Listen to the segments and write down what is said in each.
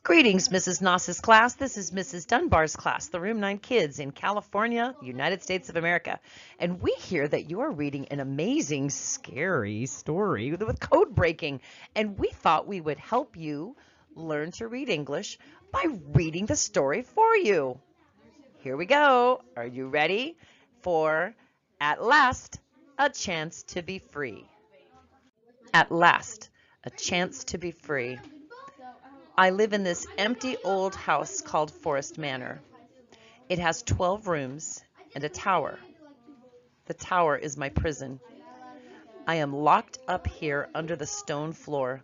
Greetings, Mrs. Noss's class. This is Mrs. Dunbar's class, the Room 9 kids in California, United States of America. And we hear that you are reading an amazing, scary story with code breaking. And we thought we would help you learn to read English by reading the story for you. Here we go. Are you ready for At Last, a Chance to Be Free? At last, a chance to be free. I live in this empty old house called Forest Manor. It has 12 rooms and a tower. The tower is my prison. I am locked up here under the stone floor.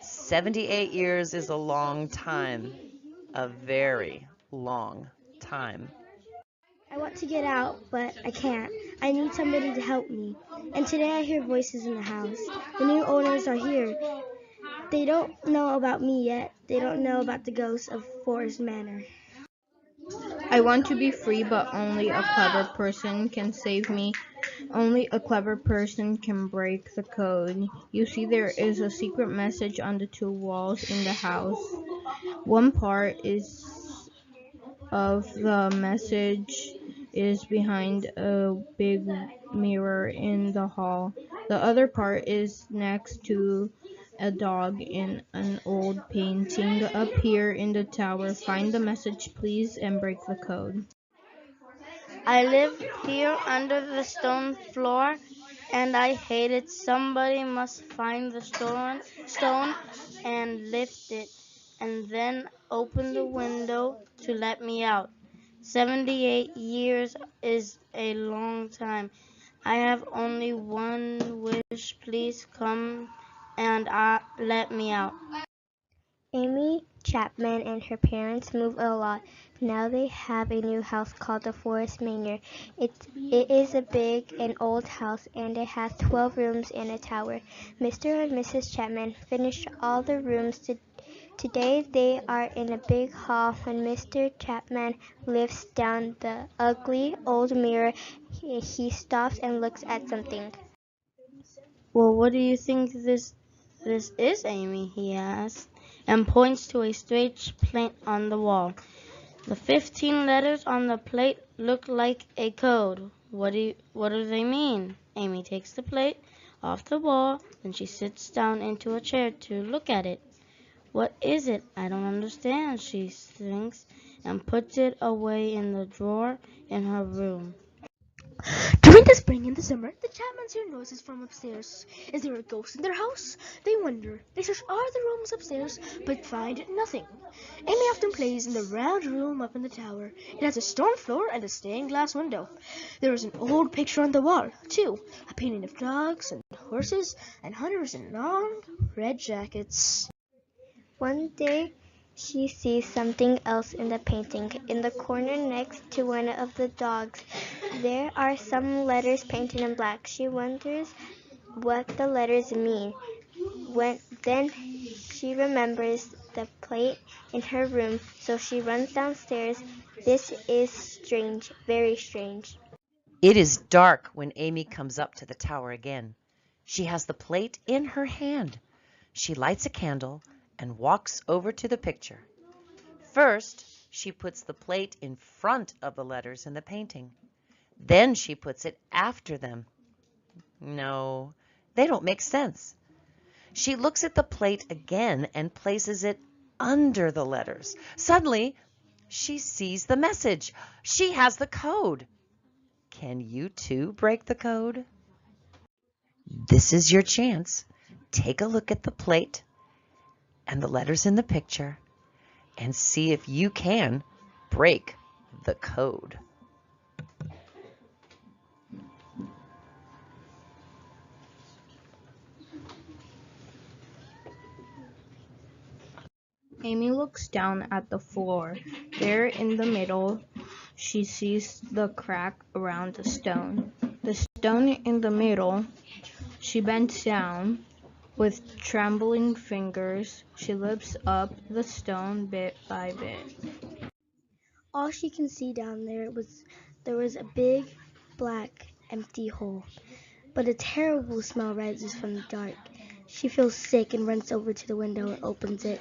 78 years is a long time, a very long time. I want to get out, but I can't. I need somebody to help me. And today I hear voices in the house. The new owners are here. They don't know about me yet. They don't know about the ghosts of Forest Manor. I want to be free, but only a clever person can save me. Only a clever person can break the code. You see, there is a secret message on the two walls in the house. One part of the message is behind a big mirror in the hall. The other part is next to a dog in an old painting up here in the tower. Find the message, please, and break the code. I live here under the stone floor, and I hate it. Somebody must find the stone and lift it, and then open the window to let me out. 78 years is a long time. I have only one wish. Please come and let me out. Amy Chapman and her parents moved a lot. Now they have a new house called the Forest Manor. It is a big and old house, and it has 12 rooms and a tower. Mr. and Mrs. Chapman finished all the rooms today. They are in a big hall. When Mr. Chapman lifts down the ugly old mirror, he stops and looks at something. Well, what do you think this is, Amy? He asked, and points to a strange plate on the wall. The 15 letters on the plate look like a code. What do they mean? Amy takes the plate off the wall, and she sits down into a chair to look at it. What is it? I don't understand, she thinks, and puts it away in the drawer in her room. During the spring and the summer, the Chapmans hear noises from upstairs. Is there a ghost in their house? They wonder. They search all the rooms upstairs, but find nothing. Amy often plays in the round room up in the tower. It has a stone floor and a stained glass window. There is an old picture on the wall, too, a painting of dogs and horses and hunters in long red jackets. One day, she sees something else in the painting. In the corner next to one of the dogs, there are some letters painted in black. She wonders what the letters mean. Then she remembers the plate in her room, so she runs downstairs. This is strange, very strange. It is dark when Amy comes up to the tower again. She has the plate in her hand. She lights a candle and walks over to the picture. First, she puts the plate in front of the letters in the painting. Then she puts it after them. No, they don't make sense. She looks at the plate again and places it under the letters. Suddenly, she sees the message. She has the code. Can you too break the code? This is your chance. Take a look at the plate and the letters in the picture and see if you can break the code. Amy looks down at the floor. There in the middle, she sees the crack around the stone. The stone in the middle. She bends down. With trembling fingers, she lifts up the stone bit by bit. All she can see down there was a big, black, empty hole. But a terrible smell rises from the dark. She feels sick and runs over to the window and opens it.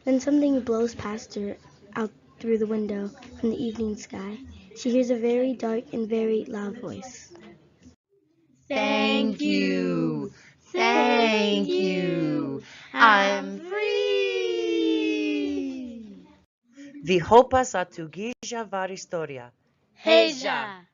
Then something blows past her out through the window from the evening sky. She hears a very dark and very loud voice. Thank you. Thank you. I'm free. Vi hoppas att du gillar vår historia. Heja!